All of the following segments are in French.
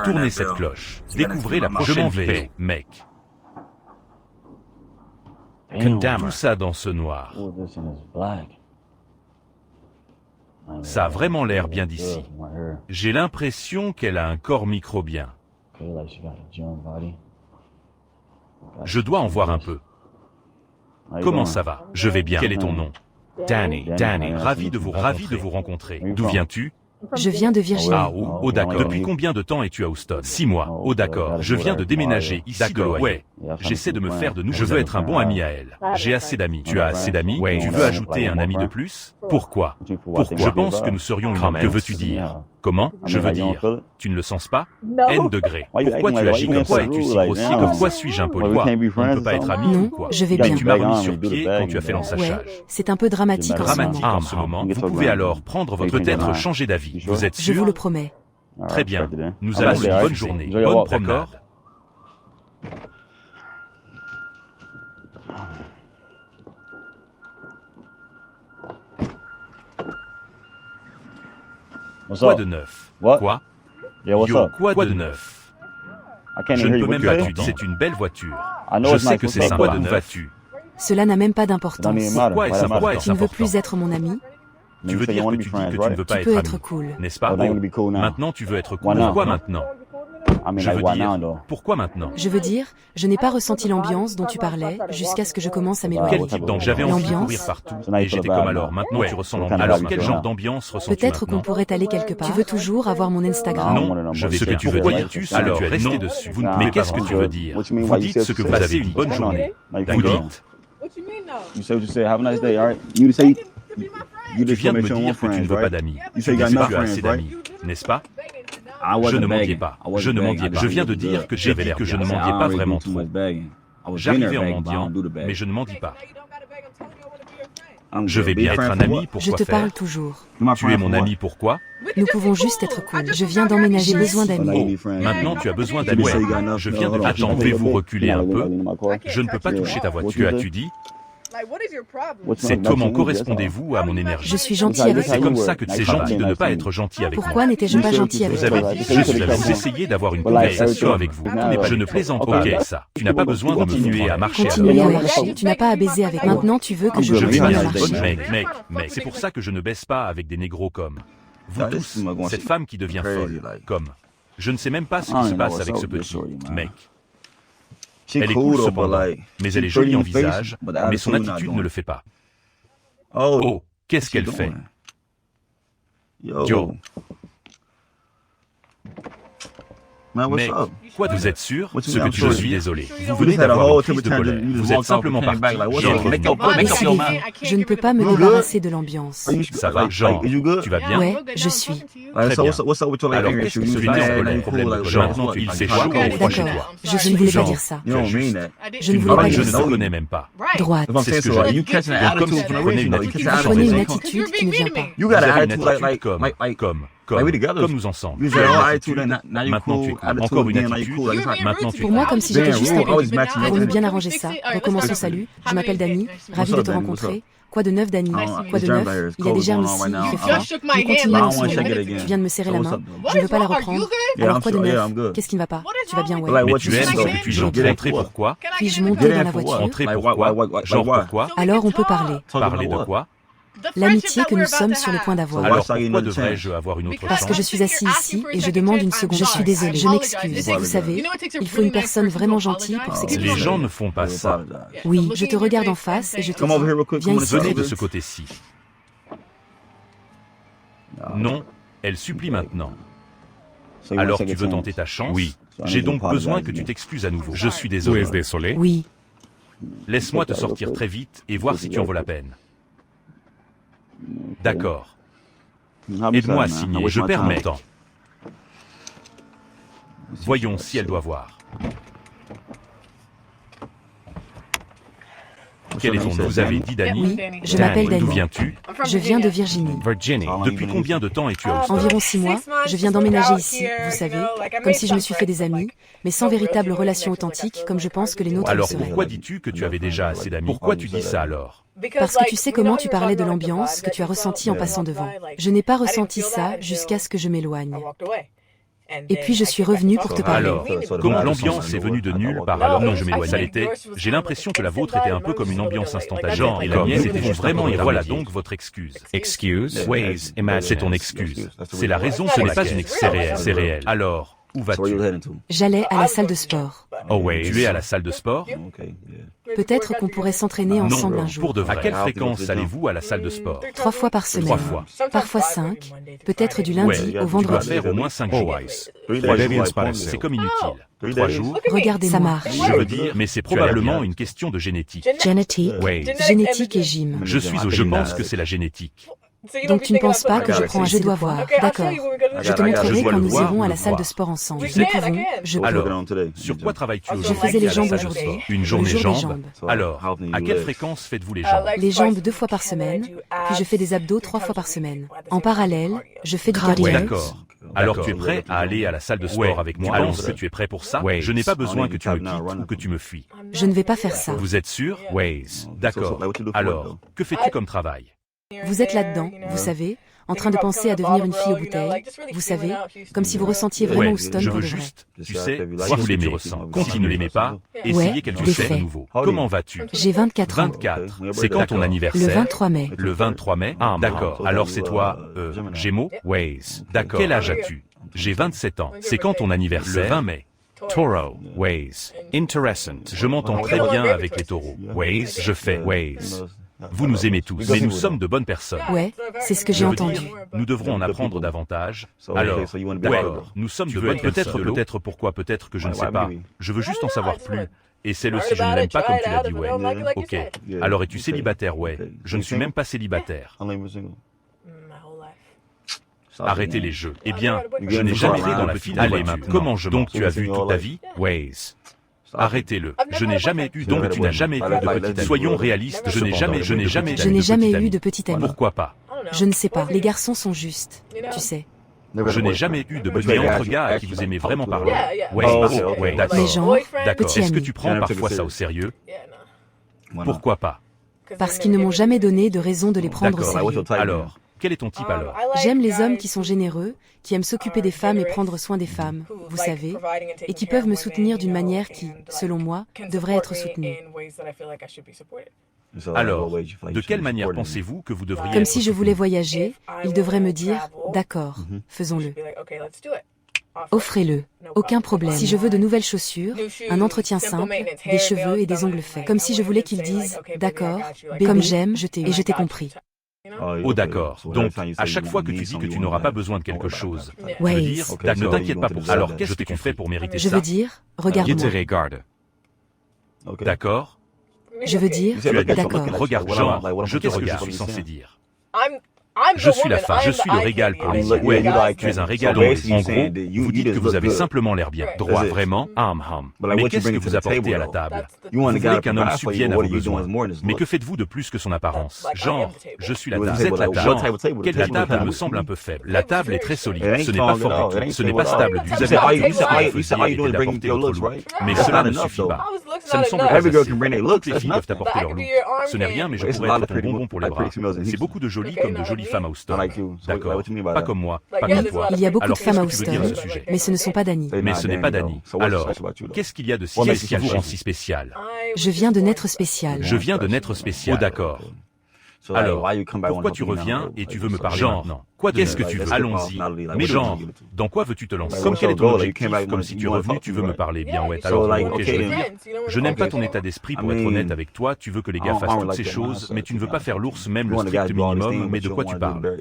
Tournez cette cloche. Découvrez la prochaine. Je m'en vais, mec. Tout ça dans ce noir. Ça a vraiment l'air bien d'ici. J'ai l'impression qu'elle a un corps microbien. Je dois en voir un peu. Comment ça va? Je vais bien. Quel est ton nom? Danny. Danny, ravi de vous rencontrer. D'où viens-tu? Je viens de Virginie. Ah, oh, d'accord. Depuis combien de temps es-tu à Houston? 6 mois. Oh, d'accord. Je viens de déménager ici de loyer. Ouais. J'essaie de me faire de nouveaux. Je veux être un bon ami à elle. J'ai assez d'amis. Tu as assez d'amis? Ouais. Tu veux ajouter un ami de plus? Pourquoi? Je pense que nous serions une. Que veux-tu dire? Comment? Je veux dire, tu ne le sens pas? N degré. Pourquoi tu agis comme ça? Es-tu si grossier? Pourquoi suis-je impoli? On ne peut pas être amis Non, ou quoi? je vais bien. Tu m'as remis sur pied quand tu as fait Ouais, l'ensachage. c'est un peu dramatique En ce moment. Vous pouvez alors prendre votre. Peut-être changer d'avis. Vous êtes Je vous sûr? le promets. Très bien. Nous allons une bonne journée. Bonne promenade. Quoi de neuf? Quoi? Yo, quoi de neuf? Je ne peux même pas. C'est une belle voiture. Je sais que c'est sympa. Quoi de neuf vas-tu? Cela n'a même pas d'importance. Pourquoi est-ce important? Tu ne veux plus être mon ami? Tu veux dire que tu dis que tu ne veux pas Tu peux être être ami, cool. n'est-ce pas? Maintenant tu veux être cool. Pourquoi maintenant? Je veux dire, pourquoi maintenant? Je veux dire, je n'ai pas ressenti l'ambiance dont tu parlais jusqu'à ce que je commence à m'éloigner. Quel type d'ambiance? J'avais envie de L'ambiance? courir partout et j'étais comme alors. Maintenant tu ressens l'ambiance. Alors quel genre d'ambiance ressens-tu Peut-être maintenant? qu'on pourrait aller quelque part. Tu veux toujours avoir mon Instagram? Non, je vais ce que tu veux dire. Alors restez dessus. Mais qu'est-ce que tu veux dire? Vous dites ce que vous avez une bonne journée. Vous dites. Tu viens de me dire que tu ne veux pas d'amis. Tu dis que tu as assez d'amis, n'est-ce pas? Je ne mendiais pas. Je ne mendiais pas. Je viens de dire que j'avais l'air que je ne mendiais pas vraiment trop. J'arrivais en mendiant, mais je ne mendie pas. Je vais bien être un ami, pourquoi Je te faire? parle toujours. Tu es mon ami, pourquoi? Nous pouvons juste être cool. Je viens d'emménager, j'ai besoin d'amis. Oh, maintenant tu as besoin d'amis. Ouais, je viens de. Attends, pouvez-vous reculer un peu? Je ne peux pas toucher ta voiture. Que as-tu dit? C'est comment correspondez-vous à mon énergie? Je suis gentil avec C'est toi. comme ça que c'est gentil de ne pas être gentil avec Pourquoi moi. n'étais-je pas gentil avec Vous avez toi? dit que je suis là. Vous essayez d'avoir une conversation avec vous. Je ne plaisante pas. Ok, ça. Tu n'as pas besoin de me fumer à marcher Continue alors. à marcher. Tu n'as pas à baiser avec. Maintenant, tu veux que je Je vais continue à bien. marcher. Mec, c'est pour ça que je ne baisse pas avec des négros comme vous tous. Cette femme qui devient folle, comme. Je ne sais même pas ce qui se passe avec ce petit mec. Elle est cool cependant, mais elle est jolie en visage, mais son attitude ne le fait pas. Oh, qu'est-ce qu'elle fait? Yo. Mais, quoi, vous êtes sûr? Ce que je suis désolé. Vous venez d'avoir une crise de colère. Vous êtes simplement parti. Décidez-vous. Je ne peux pas me débarrasser de l'ambiance. Ça va, Jean? Tu vas bien? Ouais, je suis. Très bien. Alors, qu'est-ce que ce problème de colère? Maintenant, il fait chaud et froid chez toi. D'accord. Je ne voulais pas dire ça. Je ne voulais pas Je dire ne ça. te connais même pas. Droite. C'est ce que je dis. Donc, comme si tu prenais une attitude Vous sans prenez une raison. attitude qui ne vient pas. Vous avez une attitude comme nous ensemble. Tu as une attitude, maintenant tu es cool. Encore une attitude, maintenant tu es Pour moi, comme si j'étais juste un peu. Pour Pour nous bien arranger ça, recommençons. Salut, je m'appelle Dani, ravi de te rencontrer. Quoi de neuf, Dani? Quoi de neuf? Il y a des germes ici, il fait froid. Nous continuons ensemble. Tu viens de me serrer la main. Je ne veux pas la reprendre. Alors quoi de neuf? Qu'est-ce qui ne va pas? Tu vas bien, ouais. Mais tu aimes ce que tu es entré pourquoi? Puis-je monter dans la voiture? Entrer pourquoi? Genre pourquoi? Alors on peut parler. Parler de quoi? L'amitié que nous sommes sur le point d'avoir. Alors pourquoi devrais-je avoir une autre Parce que je chance? suis assis ici et je demande une seconde. Je suis désolée, je m'excuse. Vous savez, il faut une personne vraiment gentille pour s'excuser. Les gens ne font pas ça. Oui, je te regarde en face et je te dis, viens ici. Venez de ce côté-ci. Non, elle supplie maintenant. Alors tu veux tenter ta chance? Oui. J'ai donc besoin que tu t'excuses à nouveau. Je suis désolé. Oui, Laisse-moi te sortir très vite et voir si tu en vaut la peine. D'accord. Aide-moi à signer, je perds mon temps. Voyons si elle doit voir. Quel est ton nom? Vous avez dit Dani? oui, je m'appelle D'où Dani. viens-tu? Je viens de Virginie. Virginie. Depuis combien de temps es-tu à Houston? Environ 6 mois, je viens d'emménager ici, vous savez, comme si je me suis fait des amis, mais sans véritable relation authentique, comme je pense que les nôtres le Alors seraient. pourquoi dis-tu que tu avais déjà assez d'amis? Pourquoi tu dis ça alors? Parce que tu sais comment tu parlais de l'ambiance que tu as ressentie en passant devant. Je n'ai pas ressenti ça jusqu'à ce que je m'éloigne. Et puis je suis revenu pour te parler. Alors, comme l'ambiance est venue de nulle part, alors non, je m'éloigne. Ça l'était. J'ai l'impression que la vôtre était un peu comme une ambiance instantanée. Genre, et la mienne était juste vraiment, et voilà donc votre excuse. Excuse? Waze, c'est ton excuse. C'est la raison, ce n'est pas une excuse, c'est réel. Alors, où vas-tu? J'allais à la salle de sport. Oh ouais, tu es à la salle de sport? Peut-être qu'on pourrait s'entraîner ensemble un jour. Pour de vrai. À quelle fréquence allez-vous à la salle de sport? 3 fois par semaine. 3 fois. Parfois 5, peut-être du lundi au Tu vendredi. dois faire au moins 5 jours. 3 jours, c'est comme inutile. 3 jours? Regardez, ça marche. Je veux dire, mais c'est probablement une question de génétique. Génétique, génétique et gym. Je pense que c'est la génétique. Donc tu ne penses pas que je prends un je dois voir. D'accord. Je te montrerai quand nous irons à la salle de sport ensemble. Nous pouvons, je peux. Alors, sur quoi travailles-tu aujourd'hui? Je faisais les jambes aujourd'hui. Une journée Le jour des jambes. Alors, à quelle fréquence faites-vous les jambes? Les jambes 2 fois par semaine, puis je fais des abdos 3 fois par semaine. En parallèle, je fais du cardio. D'accord. Alors tu es prêt à aller à la salle de sport avec moi? Tu penses que tu es prêt pour ça? Je n'ai pas besoin que tu me quittes ou que tu me fuis. Je ne vais pas faire ça. Vous êtes sûr? D'accord. Alors, que fais-tu comme travail? Vous êtes là-dedans, vous savez, en train de penser à devenir une fille aux bouteilles, vous savez, comme si vous ressentiez vraiment Houston je pour veux de vrai. juste, tu sais, si vous l'aimez, quand il ne l'aimait pas, essayez quelque des chose de faits. nouveau. Comment vas-tu? J'ai 24 ans. 24. C'est quand ton Le anniversaire? 23 mai. Le 23 mai? D'accord. Alors c'est toi, Gémeaux? D'accord. Quel âge as-tu? J'ai 27 ans. C'est quand ton anniversaire? Le 20 mai. Taureau, Interessant. Je m'entends très bien avec les taureaux. Je fais Vous nous aimez tous, mais nous sommes de bonnes personnes. Ouais, c'est ce que j'ai Je veux entendu. dire, nous devrons en apprendre davantage. Alors, d'accord, nous sommes de bonnes personnes. Peut-être pourquoi, peut-être que je ne sais pas. Je veux juste en savoir plus. Et c'est le si je ne l'aime pas comme tu l'as dit, Ok. Alors es-tu célibataire? Je ne suis même pas célibataire. Arrêtez les jeux. Eh bien, je n'ai jamais pris dans la file. Allez, maintenant. Comment je donc tu as vu toute ta vie? Arrêtez-le. Je n'ai jamais eu, donc tu n'as jamais eu de petite amie. Soyons réalistes, je n'ai jamais eu de petite amie. Pourquoi pas? Je ne sais pas, les garçons sont justes, tu sais. Je n'ai jamais eu de petite amie entre gars à qui vous aimez vraiment parler. D'accord. Les gens, D'accord. petits Est-ce que amis. tu prends parfois ça au sérieux? Pourquoi pas? Parce qu'ils ne m'ont jamais donné de raison de les prendre au D'accord. sérieux. Alors, quel est ton type alors? J'aime les hommes qui sont généreux, qui aiment s'occuper des femmes et prendre soin des femmes, vous savez, et qui peuvent me soutenir d'une manière qui, selon moi, devrait être soutenue. Alors, de quelle manière pensez-vous que vous devriez Comme être si je voulais voyager, ils devraient me dire « D'accord, faisons-le ». Offrez-le, aucun problème. Si je veux de nouvelles chaussures, un entretien simple, des cheveux et des ongles faits. Comme si je voulais qu'ils disent « D'accord, comme j'aime, je t'ai compris ». Oh d'accord. Donc, à chaque fois que tu dis que tu n'auras pas besoin de quelque chose, tu veux Ouais. dire, ne t'inquiète pas pour ça. Alors, qu'est-ce que tu fais pour mériter Je ça? veux dire « Regarde-moi ». D'accord? Je veux dire Tu as dit, d'accord. regarde, genre, je te regarde, je suis censé dire. Je suis la femme, je suis le régal pour les yeux. Tu es un régal. Donc, en gros, vous dites que vous avez simplement l'air bien. Droit, vraiment? Mais qu'est-ce que vous apportez à la table? Vous voulez qu'un homme subvienne à vos besoins. Mais que faites-vous de plus que son apparence? Genre, je suis la table. Vous êtes la table. La table me semble un peu faible. La table est très solide. Ce n'est pas fort du tout. Ce n'est pas stable du tout. Vous avez d'apporter votre look. Mais cela ne suffit pas. Ça me semble pas assez. Toutes les filles peuvent apporter leur look. Ce n'est rien, mais je pourrais être ton bonbon pour les bras. C'est beaucoup de jolies comme de jolies femmes à Houston. D'accord. Pas comme moi, pas comme toi. Il y a beaucoup de Alors, femmes à qu'est-ce que tu veux Houston, dire de ce sujet? mais ce ne sont pas Dani. Mais ce n'est pas Dani. Alors, qu'est-ce qu'il y a de si spécial? Qu'est-ce qui vous rend si spécial? Je viens de naître spécial. Je viens de naître spécial. Oh d'accord. Alors, pourquoi tu reviens et tu veux me parler maintenant? Qu'est-ce que tu veux? Allons-y. Mais genre, dans quoi veux-tu te lancer? Comme quel est ton objectif? Comme si tu es revenu, tu veux me parler. Bien ouais, alors, ok, je veux dire. Je n'aime pas ton état d'esprit pour être honnête avec toi. Tu veux que les gars fassent toutes ces choses, mais tu ne veux pas faire l'ours, même le strict minimum. Mais de quoi tu parles?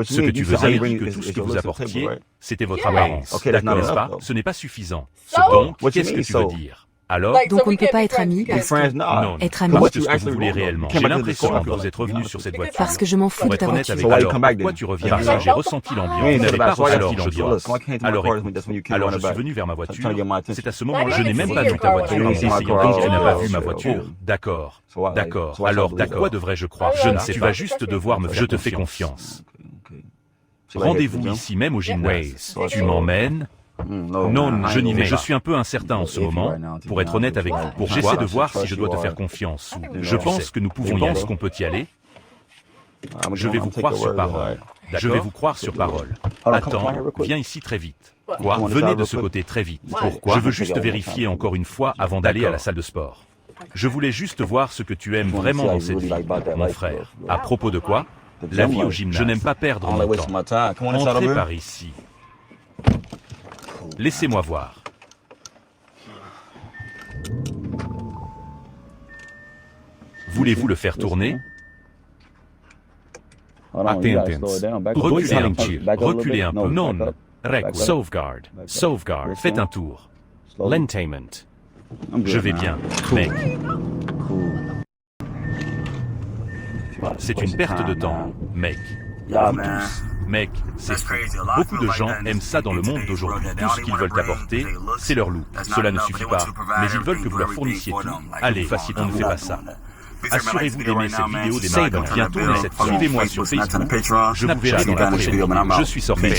Ce que tu veux dire, que tout ce que vous apportiez, c'était votre apparence. D'accord, n'est-ce pas? Ce n'est pas suffisant. Donc, qu'est-ce que tu veux dire? Alors, Donc on ne peut pas être amis parce que... non. Être ami. Qu'est-ce que vous voulez réellement? J'ai l'impression que vous êtes revenu sur cette voiture. Parce que je m'en fous Pour de être ta honnête voiture. avec alors, pourquoi tu reviens? Parce que j'ai ressenti l'ambiance. Vous n'avez pas ressenti l'ambiance. Alors, écoute, alors je suis venu vers ma voiture. C'est à ce moment-là, je n'ai même pas vu ta voiture. Donc tu n'as pas vu ma voiture. D'accord. D'accord. Alors, pourquoi devrais-je croire? Je ne sais pas. Tu vas juste devoir me faire. Je te fais confiance. Rendez-vous ici même au gymnase. Tu m'emmènes? Non, je n'y vais. Je suis un peu incertain en ce moment, pour être honnête avec vous. J'essaie de voir si je dois te faire confiance. Je pense que nous pouvons y aller. Est-ce qu'on peut y aller? Je vais vous croire sur parole. Je vais vous croire sur parole. Attends, viens ici très vite. Quoi? Venez de ce côté très vite. Pourquoi? Je veux juste vérifier encore une fois avant d'aller à la salle de sport. Je voulais juste voir ce que tu aimes vraiment dans cette vie, mon frère. À propos de quoi? La vie au gymnase. Je n'aime pas perdre mon temps. Entrez par ici. Laissez-moi voir. Voulez-vous le faire tourner? Reculez un peu. Non, sauvegarde. Sauvegarde. Faites un tour. L'entertainment. Je vais bien, mec. C'est une perte de temps, mec. Vous tous, mec, c'est fou. Beaucoup de gens aiment ça dans le monde d'aujourd'hui. Tout ce qu'ils veulent apporter, c'est leur look. Cela ne suffit pas, mais ils veulent que vous leur fournissiez tout. Allez, facile, on ne fait pas ça. Assurez-vous d'aimer cette vidéo des magasins. Bientôt, suivez-moi sur Facebook. Je vous verrai dans la prochaine vidéo. Je suis sorti.